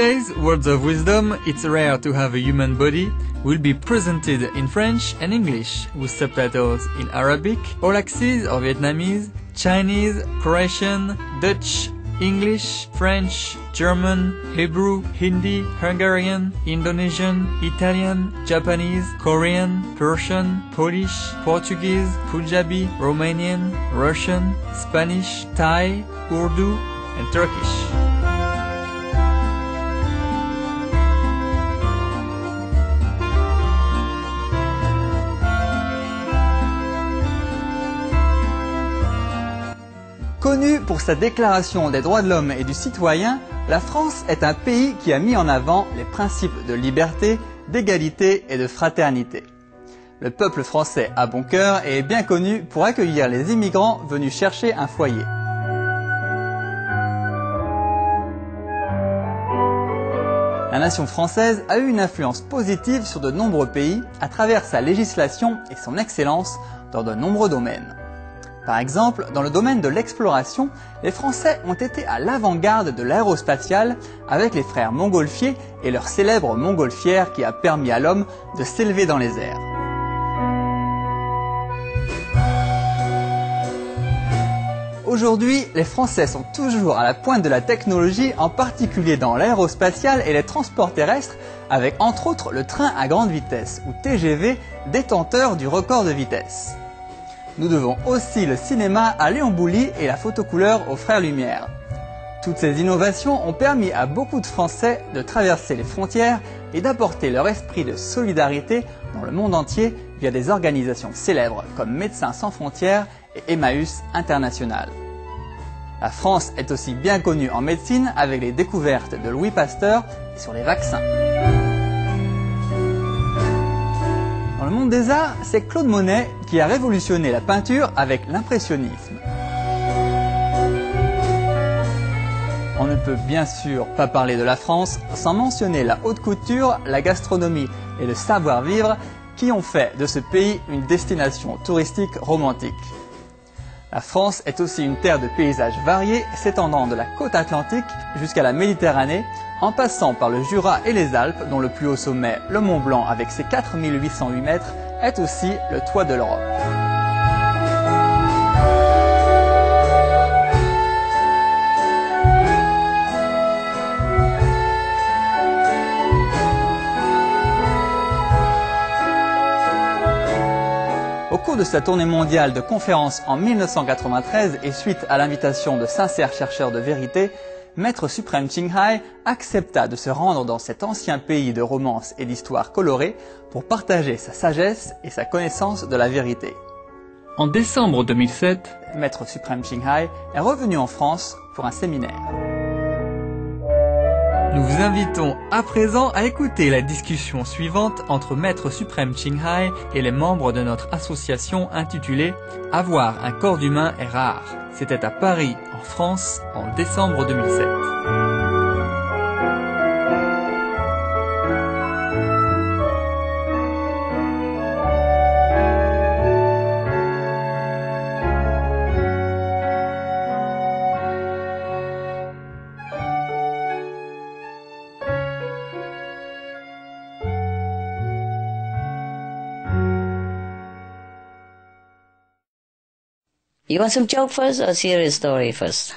Today's Words of Wisdom, It's Rare to Have a Human Body, will be presented in French and English, with subtitles in Arabic, Aulaxese or Vietnamese, Chinese, Croatian, Dutch, English, French, German, Hebrew, Hindi, Hungarian, Indonesian, Italian, Japanese, Korean, Persian, Polish, Portuguese, Punjabi, Romanian, Russian, Spanish, Thai, Urdu, and Turkish. Connue pour sa déclaration des droits de l'homme et du citoyen, la France est un pays qui a mis en avant les principes de liberté, d'égalité et de fraternité. Le peuple français a bon cœur et est bien connu pour accueillir les immigrants venus chercher un foyer. La nation française a eu une influence positive sur de nombreux pays à travers sa législation et son excellence dans de nombreux domaines. Par exemple, dans le domaine de l'exploration, les Français ont été à l'avant-garde de l'aérospatiale avec les frères Montgolfier et leur célèbre montgolfière qui a permis à l'homme de s'élever dans les airs. Aujourd'hui, les Français sont toujours à la pointe de la technologie, en particulier dans l'aérospatiale et les transports terrestres, avec entre autres le train à grande vitesse, ou TGV, détenteur du record de vitesse. Nous devons aussi le cinéma à Léon Bouly et la photocouleur aux frères Lumière. Toutes ces innovations ont permis à beaucoup de Français de traverser les frontières et d'apporter leur esprit de solidarité dans le monde entier via des organisations célèbres comme Médecins sans frontières et Emmaüs International. La France est aussi bien connue en médecine avec les découvertes de Louis Pasteur sur les vaccins. Dans le monde des arts, c'est Claude Monet qui a révolutionné la peinture avec l'impressionnisme. On ne peut bien sûr pas parler de la France sans mentionner la haute couture, la gastronomie et le savoir-vivre qui ont fait de ce pays une destination touristique romantique. La France est aussi une terre de paysages variés s'étendant de la côte atlantique jusqu'à la Méditerranée, en passant par le Jura et les Alpes, dont le plus haut sommet, le Mont Blanc avec ses 4808 mètres, est aussi le toit de l'Europe. Au cours de sa tournée mondiale de conférences en 1993 et suite à l'invitation de sincères chercheurs de vérité, Maître suprême Ching Hai accepta de se rendre dans cet ancien pays de romances et d'histoires colorées pour partager sa sagesse et sa connaissance de la vérité. En décembre 2007, Maître suprême Ching Hai est revenu en France pour un séminaire. Nous vous invitons à présent à écouter la discussion suivante entre Maître suprême Ching Hai et les membres de notre association intitulée « Avoir un corps d'humain est rare ». C'était à Paris, en France, en décembre 2007. You want some joke first or serious story first?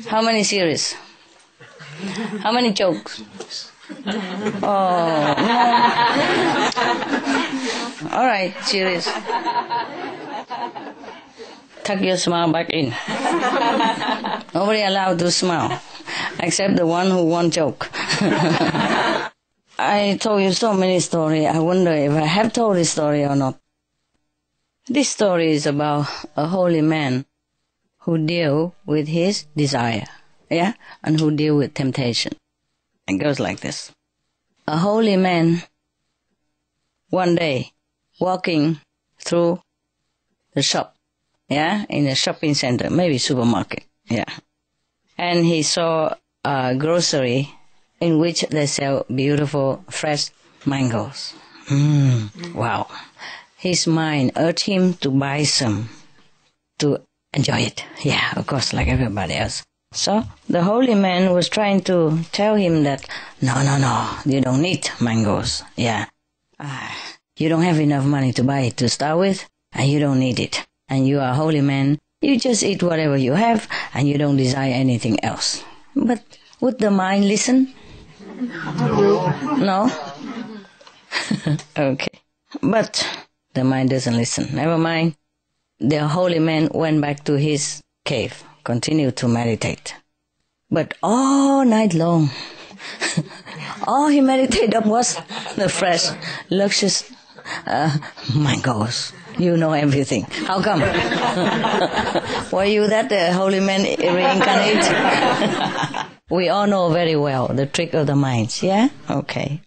How many serious? How many jokes? Oh, no. All right, serious. Tuck your smile back in. Nobody allowed to smile, except the one who won't joke. I told you so many stories. I wonder if I have told this story or not. This story is about a holy man who deal with his desire, yeah, and who deal with temptation. It goes like this. A holy man, one day, walking through the shop, yeah, in a shopping center, maybe supermarket, yeah. And he saw a grocery in which they sell beautiful fresh mangoes. Wow. His mind urged him to buy some, to enjoy it. Yeah, of course, like everybody else. So the holy man was trying to tell him that, no, you don't need mangoes. Yeah. You don't have enough money to buy it to start with, and you don't need it. And you are a holy man. You just eat whatever you have, and you don't desire anything else. But would the mind listen? No? Okay. But the mind doesn't listen. Never mind. The holy man went back to his cave, continued to meditate. But all night long, all he meditated on was the fresh, luscious mangoes. You know everything. How come? Were you that holy man reincarnate? We all know very well the trick of the minds, yeah? Okay.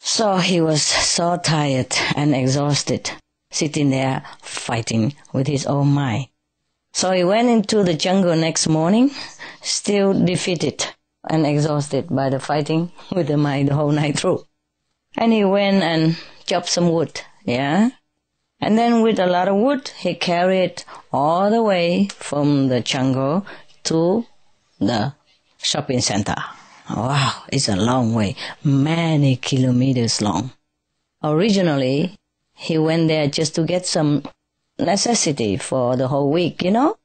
So he was so tired and exhausted, sitting there fighting with his own mind. So he went into the jungle next morning, still defeated and exhausted by the fighting with the mind the whole night through. And he went and chopped some wood, yeah? And then with a lot of wood, he carried all the way from the jungle to the shopping center. Wow, it's a long way, many kilometers long. Originally, he went there just to get some necessity for the whole week, you know?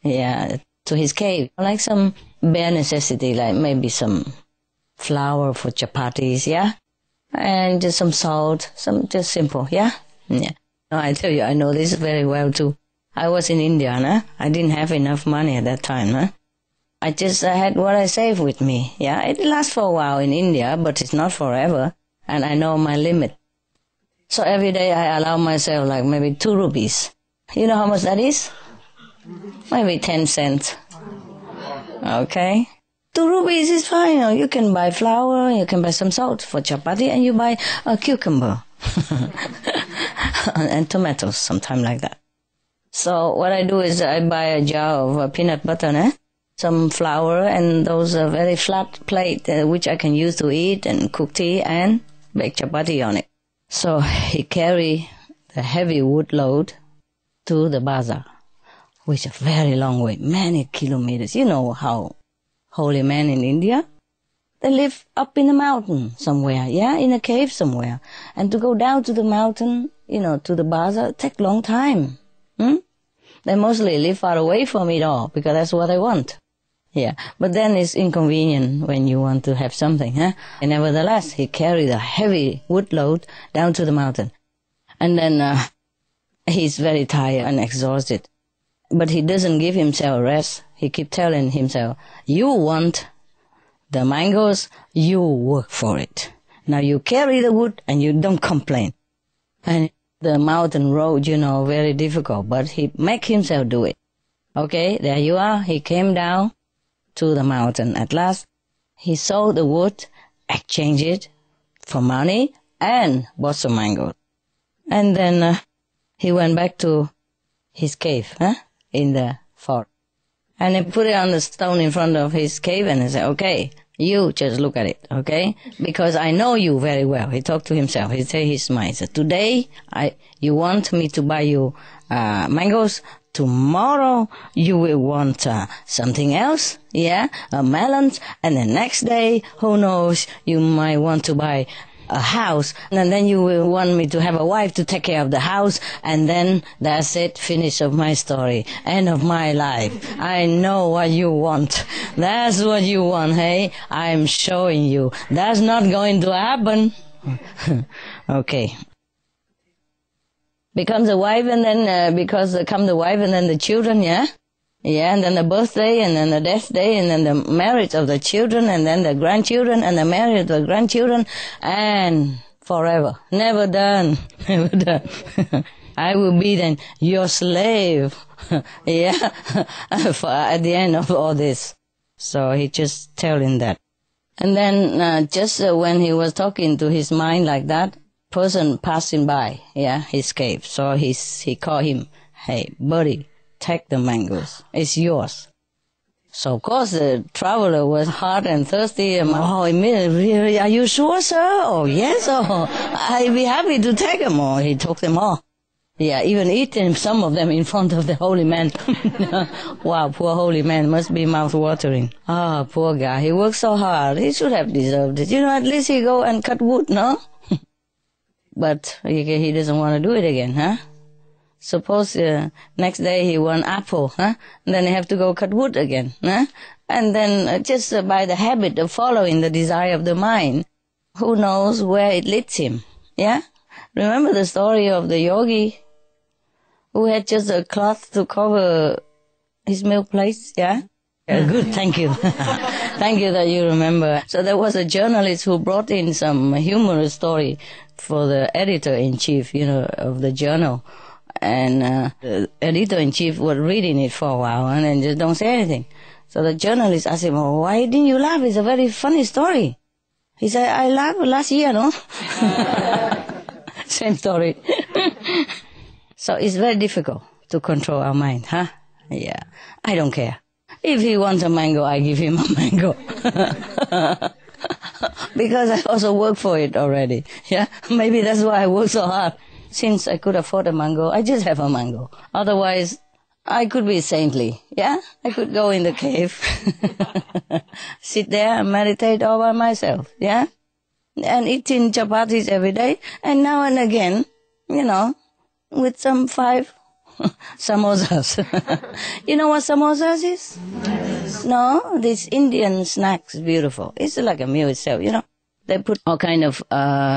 Yeah, to his cave. Like some bare necessity, like maybe some flour for chapatis, yeah? And just some salt, some just simple, yeah? Yeah. No, I tell you, I know this very well too. I was in India, nah? I didn't have enough money at that time, huh? I just had what I saved with me, yeah? It lasts for a while in India, but it's not forever, and I know my limit. So every day I allow myself like maybe 2 rupees. You know how much that is? Maybe 10 cents. Okay? 2 rupees is fine. You know, you can buy flour, you can buy some salt for chapati, and you buy a cucumber. And tomatoes, sometime like that. So what I do is I buy a jar of peanut butter, some flour, and those very flat plate which I can use to eat and cook tea and bake chapati on it. So he carried the heavy wood load to the bazaar, which is a very long way, many kilometers. You know how holy men in India, they live up in the mountain somewhere, yeah, in a cave somewhere. And to go down to the mountain, you know, to the bazaar, it takes a long time. They mostly live far away from it all, because that's what they want. Yeah, but then it's inconvenient when you want to have something, huh? And nevertheless, he carried a heavy wood load down to the mountain. And then he's very tired and exhausted. But he doesn't give himself rest. He keeps telling himself, you want the mangoes, you work for it. Now you carry the wood and you don't complain. And the mountain road, you know, very difficult, but he make himself do it. Okay, there you are. He came down to the mountain. At last, he sold the wood, exchanged it for money, and bought some mangoes. And then he went back to his cave, in the forest. And he put it on the stone in front of his cave and he said, okay, you just look at it, okay? Because I know you very well. He talked to himself. He said his mind. He said, today, you want me to buy you mangoes. Tomorrow, you will want something else, yeah? A melon. And the next day, who knows, you might want to buy a house, and then you will want me to have a wife to take care of the house, and then that's it, finish of my story, end of my life. I know what you want. That's what you want, hey? I'm showing you. That's not going to happen. Okay. Becomes a wife, and then come the wife, and then the children, yeah? Yeah, and then the birthday, and then the death day, and then the marriage of the children, and then the grandchildren, and the marriage of the grandchildren, and forever. Never done. Never done. I will be then your slave. Yeah, at the end of all this. So he just telling that. And then just when he was talking to his mind like that, person passing by, yeah, his cave. So he called him, hey, buddy, take the mangoes. It's yours. So, of course, the traveler was hot and thirsty. Oh, immediately, are you sure, sir? Oh, yes. Oh, I'd be happy to take them all. He took them all. Yeah, even eating some of them in front of the holy man. Wow, poor holy man must be mouth-watering. Ah, poor guy. He worked so hard. He should have deserved it. At least he go and cut wood, no? But he doesn't want to do it again, huh? Suppose next day he want apple, huh? And then he have to go cut wood again, huh? And then just by the habit of following the desire of the mind, who knows where it leads him, yeah? Remember the story of the yogi who had just a cloth to cover his milk plates, yeah? Good, thank you. Thank you that you remember. So there was a journalist who brought in some humorous story for the editor-in-chief, of the journal. And the editor-in-chief was reading it for a while and then just don't say anything. So the journalist asked him, "Oh, why didn't you laugh? It's a very funny story." He said, "I laughed last year, no?" Same story. So it's very difficult to control our mind, huh? Yeah, I don't care. If he wants a mango, I give him a mango. Because I also work for it already, yeah? Maybe that's why I work so hard. Since I could afford a mango, I just have a mango. Otherwise, I could be saintly, yeah? I could go in the cave, sit there and meditate all by myself, yeah? And eating chapatis every day, and now and again, with some 5 samosas. You know what samosas is? Yes. No, this Indian snack is beautiful. It's like a meal itself, They put all kind of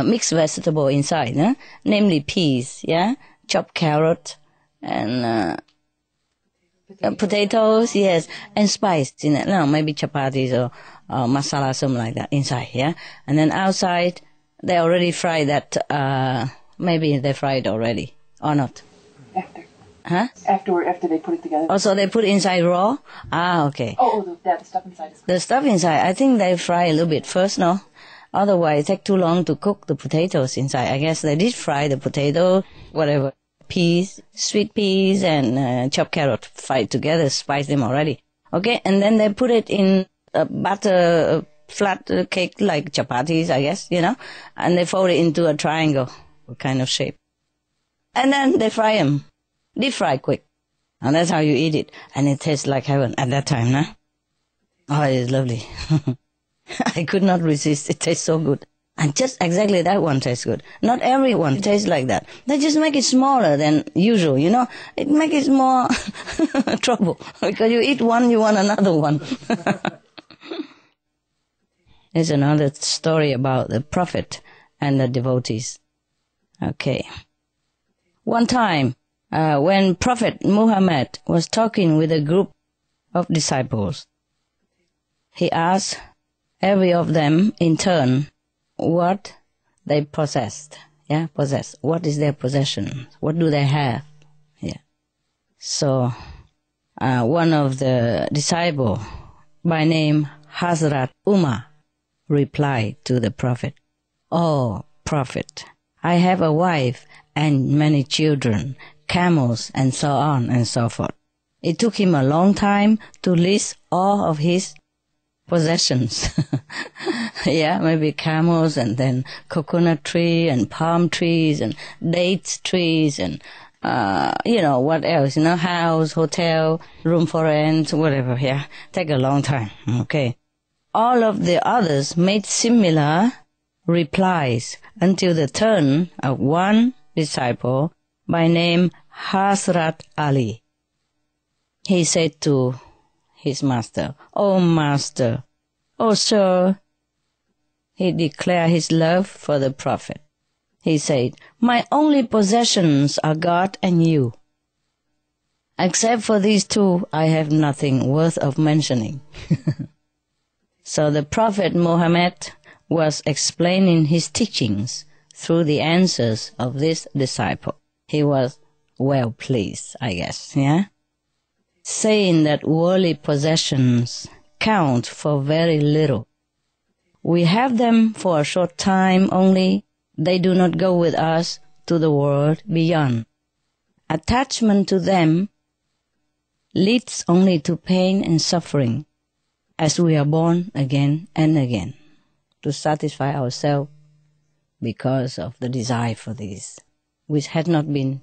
mixed vegetable inside, namely peas, yeah, chopped carrot, and potatoes, yes, and spice in it. No, maybe chapatis or masala, something like that inside, yeah. And then outside, they already fry that. Maybe they fried already or not. After. Huh? After they put it together. Oh, so they put it inside raw? Ah, okay. Oh, the stuff inside. The stuff inside, I think they fry a little bit first, no? Otherwise, it takes too long to cook the potatoes inside. I guess they did fry the potato, whatever, peas, sweet peas, and chopped carrot, fried together, spice them already. Okay, and then they put it in a butter, flat cake like chapatis, I guess, and they fold it into a triangle kind of shape. And then they fry them. Deep fry quick. And that's how you eat it. And it tastes like heaven at that time, nah? Oh, it's lovely. I could not resist. It tastes so good. And just exactly that one tastes good. Not every one tastes like that. They just make it smaller than usual, It makes it more trouble. Because you eat one, you want another one. There's another story about the prophet and the devotees. Okay. One time, when Prophet Muhammad was talking with a group of disciples, he asked every of them in turn what they possessed. Yeah, possess. What is their possession? What do they have? Yeah. So, one of the disciples, by name Hazrat Umar, replied to the Prophet, "Oh, Prophet, I have a wife and many children, camels, and so on and so forth." It took him a long time to list all of his possessions. Yeah, maybe camels, and then coconut tree, and palm trees, and dates trees, and what else, house, hotel, room for rent, whatever, yeah. Take a long time, okay. All of the others made similar replies until the turn of one disciple by name Hazrat Ali. He said to his master, "Oh, master, oh, sir." He declared his love for the Prophet. He said, "My only possessions are God and you. Except for these two, I have nothing worth of mentioning." So the Prophet Muhammad was explaining his teachings through the answers of this disciple. He was well pleased, I guess, yeah? Saying that worldly possessions count for very little. We have them for a short time only. They do not go with us to the world beyond. Attachment to them leads only to pain and suffering, as we are born again and again to satisfy ourselves because of the desire for these, which had not been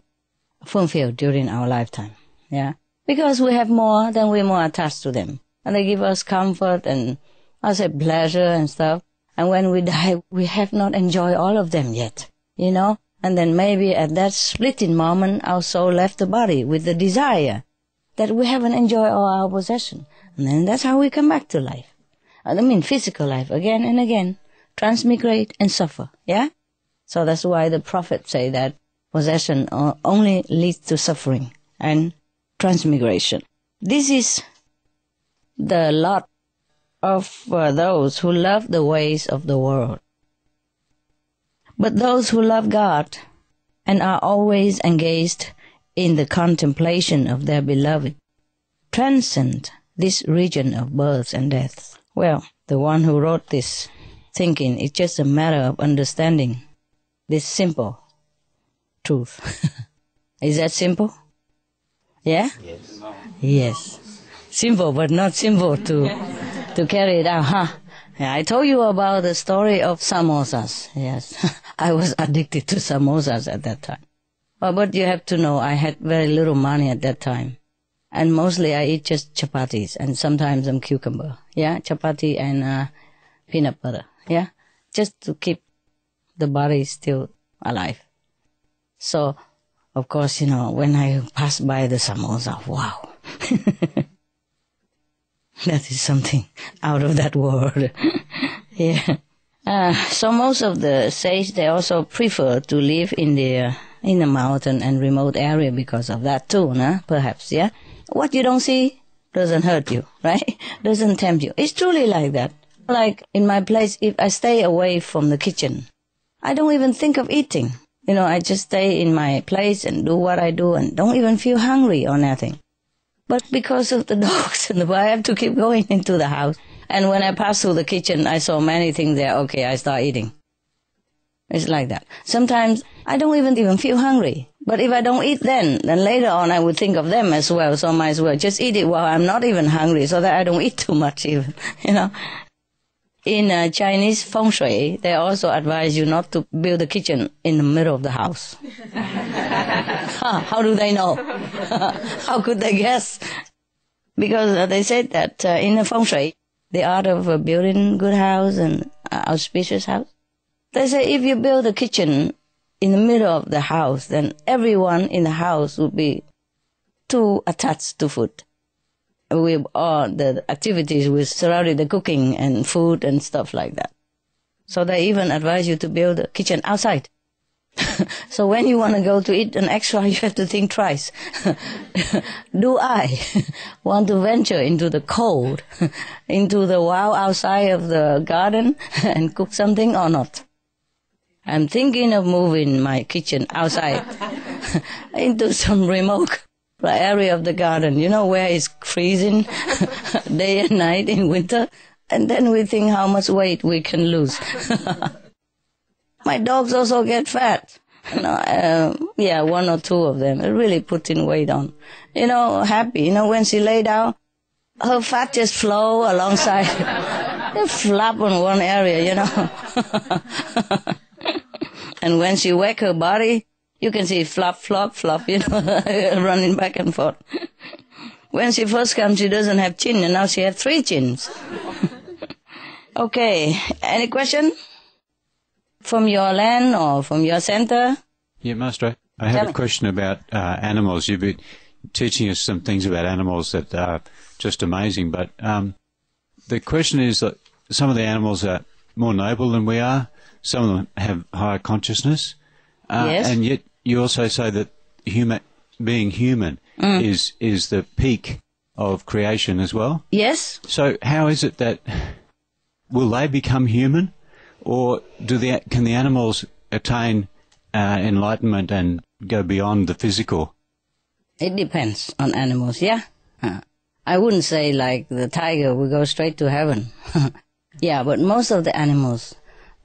fulfilled during our lifetime. Yeah, because we have more, then we're more attached to them, and they give us comfort and I say pleasure and stuff. And when we die, we have not enjoyed all of them yet, you know. And then maybe at that splitting moment, our soul left the body with the desire that we haven't enjoyed all our possession. And then that's how we come back to life. I mean physical life again and again, transmigrate and suffer, yeah? So that's why the prophets say that possession only leads to suffering and transmigration. This is the lot of those who love the ways of the world. But those who love God and are always engaged in the contemplation of their beloved transcend this region of births and deaths. Well, the one who wrote this thinking, it's just a matter of understanding this simple truth. Is that simple? Yeah? Yes. Yes. Simple, but not simple to carry it out, huh? Yeah, I told you about the story of samosas. Yes, I was addicted to samosas at that time. But you have to know, I had very little money at that time. And mostly I eat just chapatis and sometimes some cucumber. Yeah, chapati and peanut butter. Yeah, just to keep the body still alive. So, of course, you know, when I pass by the samosa, wow. That is something out of that world. Yeah. So most of the sages, they also prefer to live in the mountain and remote area because of that too, nah? Perhaps, yeah? What you don't see doesn't hurt you, right? Doesn't tempt you. It's truly like that. Like in my place, if I stay away from the kitchen, I don't even think of eating. You know, I just stay in my place and do what I do and don't even feel hungry or nothing. But because of the dogs and I have to keep going into the house. And when I pass through the kitchen, I saw many things there. Okay, I start eating. It's like that. Sometimes I don't even feel hungry. But if I don't eat then later on I would think of them as well. So I might as well just eat it while I'm not even hungry so that I don't eat too much even, you know. In Chinese feng shui, they also advise you not to build a kitchen in the middle of the house. How do they know? How could they guess? Because they said that in the feng shui, the art of building good house and auspicious house, they say if you build a kitchen in the middle of the house, then everyone in the house will be too attached to food. With all the activities which surrounded the cooking and food and stuff like that. So they even advise you to build a kitchen outside. So when you want to go to eat an extra, you have to think twice. Do I want to venture into the cold, into the wild outside of the garden and cook something or not? I'm thinking of moving my kitchen outside into some remote area of the garden, you know, where it's freezing day and night in winter, and then we think how much weight we can lose. My dogs also get fat. You know, yeah, one or two of them are really putting weight on. You know, happy. You know, when she lay down, her fat just flow alongside. They flap on one area, you know. And when she wake her body, you can see flop, flop, flop, you know, running back and forth. When she first comes, she doesn't have chin, and now she has 3 chins. Okay, any question? From your land or from your center? Yeah, Master, I have a question about animals. You've been teaching us some things about animals that are just amazing, but the question is that some of the animals are more noble than we are. Some of them have higher consciousness. Yes. And yet you also say that being human is the peak of creation as well. Yes. So how is it that will they become human, or can the animals attain enlightenment and go beyond the physical? It depends on animals, yeah. I wouldn't say like the tiger will go straight to heaven. Yeah, but most of the animals,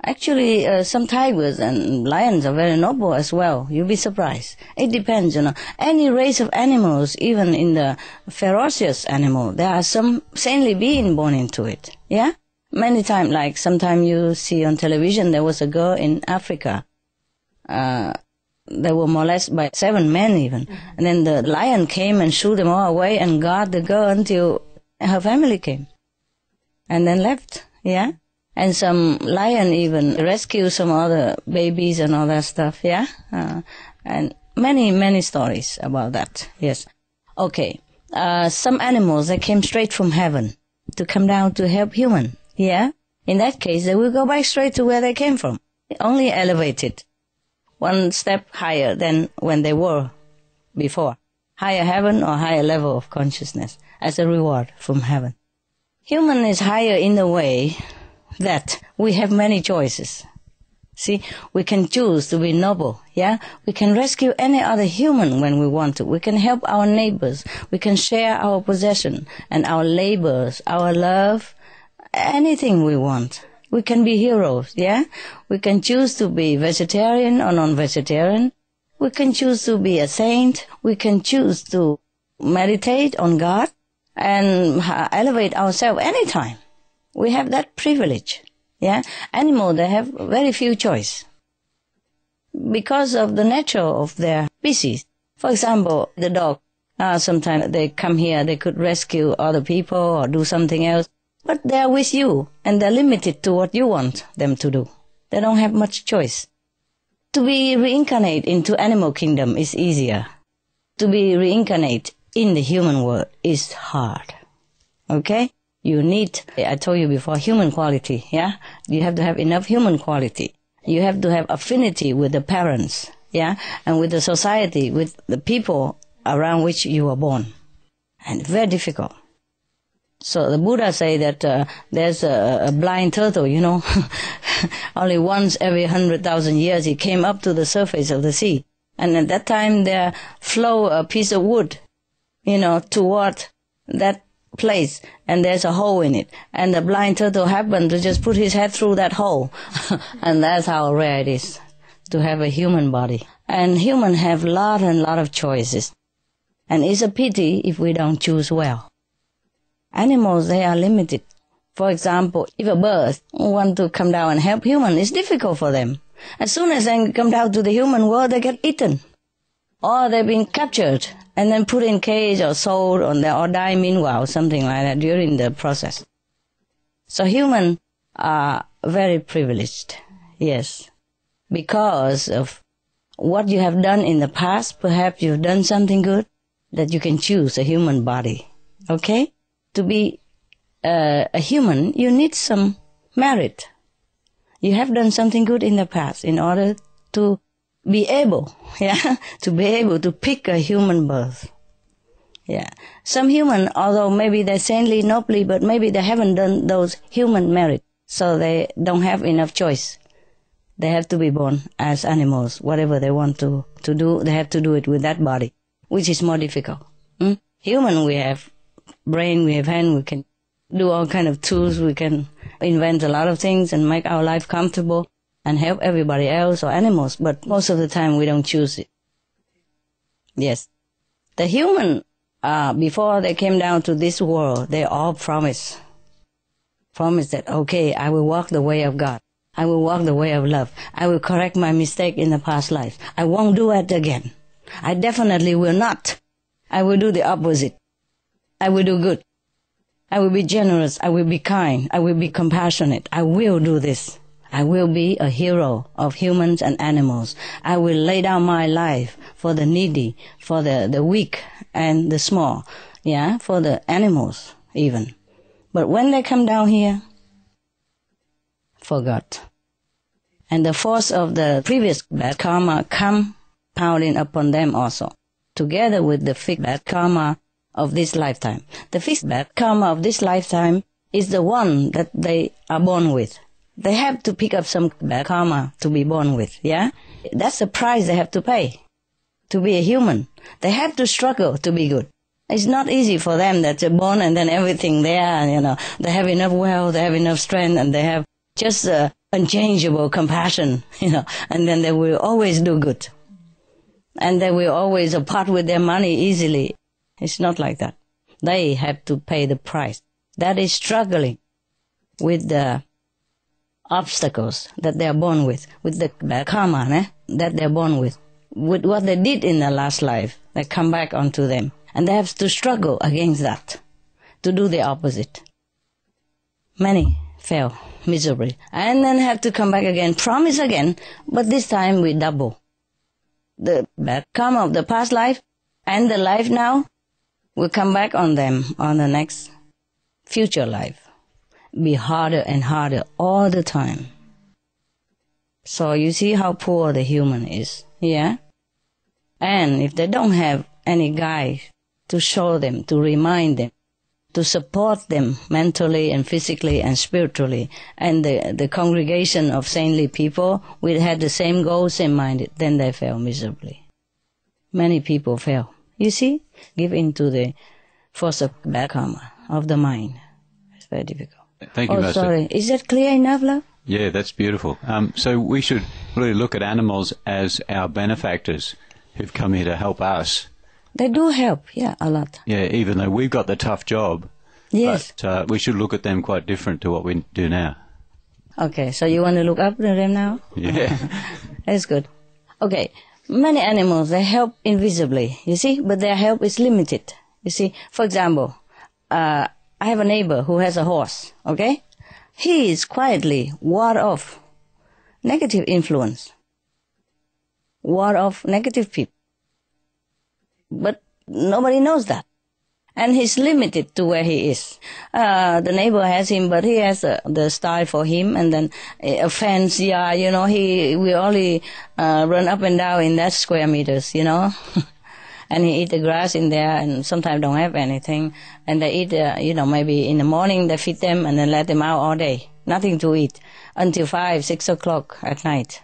actually some tigers and lions are very noble as well. You'll be surprised. It depends, you know. Any race of animals, even in the ferocious animal, there are some saintly being born into it, yeah. Many times, like sometimes you see on television, there was a girl in Africa, they were molested by 7 men even. And then the lion came and shoo them all away and guard the girl until her family came. And then left, yeah? And some lion even rescued some other babies and all that stuff, yeah? And many stories about that, yes. Okay, some animals that came straight from heaven to come down to help human, yeah? In that case, they will go back straight to where they came from, only elevated one step higher than when they were before. Higher heaven or higher level of consciousness as a reward from heaven. Human is higher in the way that we have many choices. See, we can choose to be noble, yeah? We can rescue any other human when we want to. We can help our neighbors. We can share our possession and our labors, our love, anything we want. We can be heroes, yeah? We can choose to be vegetarian or non-vegetarian. We can choose to be a saint. We can choose to meditate on God and elevate ourselves anytime. We have that privilege, yeah? Animals, they have very few choice because of the nature of their species. For example, the dog, sometimes they come here, they could rescue other people or do something else, but they're with you and they're limited to what you want them to do. They don't have much choice. To be reincarnated into animal kingdom is easier. To be reincarnated in the human world is hard. Okay? You need, I told you before, human quality, yeah? You have to have enough human quality. You have to have affinity with the parents, yeah? And with the society, with the people around which you were born. And very difficult. So the Buddha say that there's a blind turtle, you know. Only once every 100,000 years he came up to the surface of the sea. And at that time there flow a piece of wood, you know, toward that place, and there's a hole in it. And the blind turtle happened to just put his head through that hole. And that's how rare it is to have a human body. And humans have lot and lot of choices. And it's a pity if we don't choose well. Animals, they are limited. For example, if a bird want to come down and help human, it's difficult for them. As soon as they come down to the human world, they get eaten. Or they've been captured and then put in cage or sold or die meanwhile, something like that during the process. So humans are very privileged, yes. Because of what you have done in the past, perhaps you've done something good, that you can choose a human body, okay? To be a human, you need some merit. You have done something good in the past in order to be able, yeah, to be able to pick a human birth. Yeah. Some human, although maybe they're saintly, nobly, but maybe they haven't done those human merit, so they don't have enough choice. They have to be born as animals. Whatever they want to do, they have to do it with that body, which is more difficult. Human, we have brain, we have hand, we can do all kind of tools, we can invent a lot of things and make our life comfortable and help everybody else or animals, but most of the time we don't choose it. Yes. The human, before they came down to this world, they all promise that, okay, I will walk the way of God. I will walk the way of love. I will correct my mistake in the past life. I won't do it again. I definitely will not. I will do the opposite. I will do good. I will be generous. I will be kind. I will be compassionate. I will do this. I will be a hero of humans and animals. I will lay down my life for the needy, for the weak and the small, yeah, for the animals even. But when they come down here, forgot. And the force of the previous bad karma come pounding upon them also, together with the fixed bad karma of this lifetime. The fixed bad karma of this lifetime is the one that they are born with. They have to pick up some bad karma to be born with, yeah? That's the price they have to pay to be a human. They have to struggle to be good. It's not easy for them that they're born and then everything there, you know, they have enough wealth, they have enough strength, and they have just unchangeable compassion, you know, and then they will always do good. And they will always part with their money easily. It's not like that. They have to pay the price. That is struggling with the obstacles that they are born with the bad karma that they are born with. with what they did in their last life. They come back onto them. And they have to struggle against that, to do the opposite. Many fail miserably. And then have to come back again, promise again, but this time we double. The bad karma of the past life and the life now will come back on them on the next future life. Be harder and harder all the time. So you see how poor the human is, yeah? And if they don't have any guide to show them, to remind them, to support them mentally and physically and spiritually, and the congregation of saintly people will have the same goal, same minded, then they fail miserably. Many people fail. You see? Give in to the force of bad karma, of the mind. It's very difficult. Thank you, Master. Sorry. Is that clear enough, love? Yeah, that's beautiful. So we should really look at animals as our benefactors who've come here to help us. They do help, yeah, a lot. Yeah, even though we've got the tough job. Yes. But we should look at them quite different to what we do now. Okay, so you want to look up to them now? Yeah. That's good. Okay, many animals, they help invisibly, you see, but their help is limited. You see, for example, I have a neighbor who has a horse, okay? He is quietly ward off negative influence, ward off negative people. But nobody knows that. And he's limited to where he is. The neighbor has him, but he has the style for him, and then a fence, yeah, you know, we only run up and down in that square meters, you know. And he eat the grass in there, and sometimes don't have anything. And they eat, you know, maybe in the morning they feed them and then let them out all day. Nothing to eat until 5, 6 o'clock at night.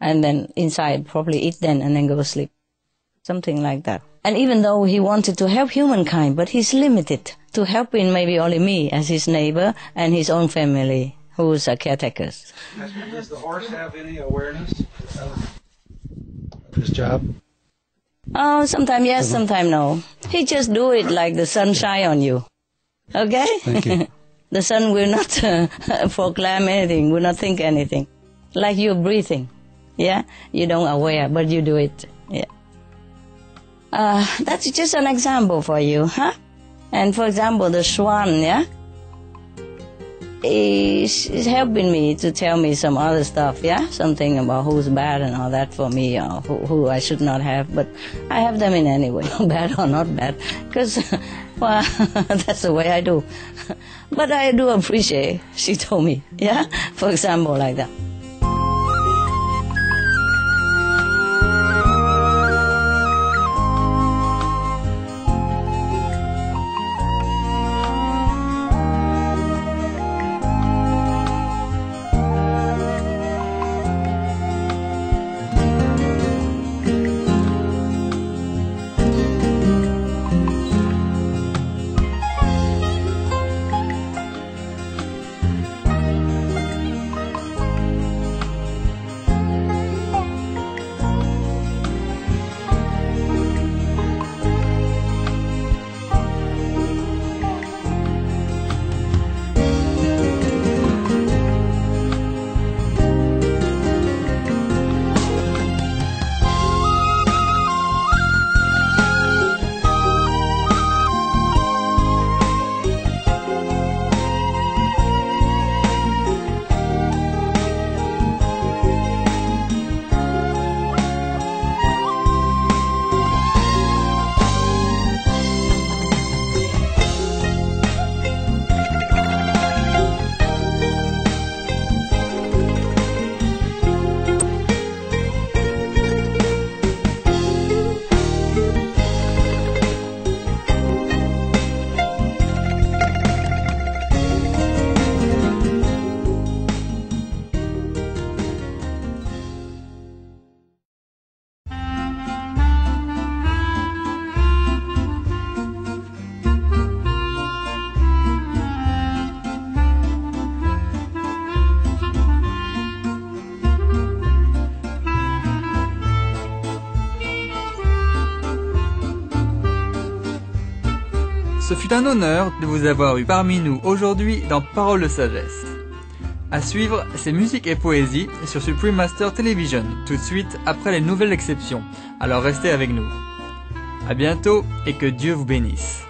And then inside probably eat then and then go to sleep. Something like that. And even though he wanted to help humankind, but he's limited to helping maybe only me as his neighbor and his own family, who's caretakers. Does the horse have any awareness of his job? Oh, sometimes yes, sometimes no. He just do it like the sun shine on you. Okay? Thank you. The sun will not proclaim anything, will not think anything. Like you're breathing. Yeah? You don't aware, but you do it. Yeah. That's just an example for you, huh? And for example, the swan, yeah? Is helping me to tell me some other stuff, yeah? Something about who's bad and all that for me, or who I should not have. But I have them in any way, bad or not bad. Because, well, that's the way I do. But I do appreciate, she told me, yeah? For example, like that. Ce fut un honneur de vous avoir eu parmi nous aujourd'hui dans Paroles de Sagesse. À suivre, c'est musique et poésie sur Supreme Master Television, tout de suite après les nouvelles exceptions. Alors restez avec nous. À bientôt et que Dieu vous bénisse.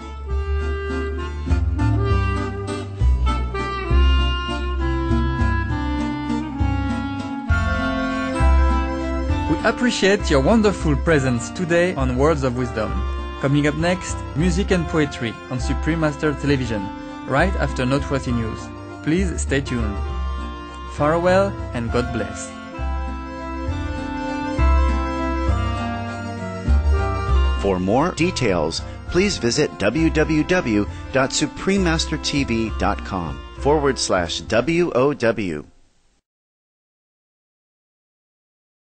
We appreciate your wonderful presence today on Words of Wisdom. Coming up next, music and poetry on Supreme Master Television, right after Noteworthy News. Please stay tuned. Farewell and God bless. For more details, please visit www.suprememastertv.com/WOW.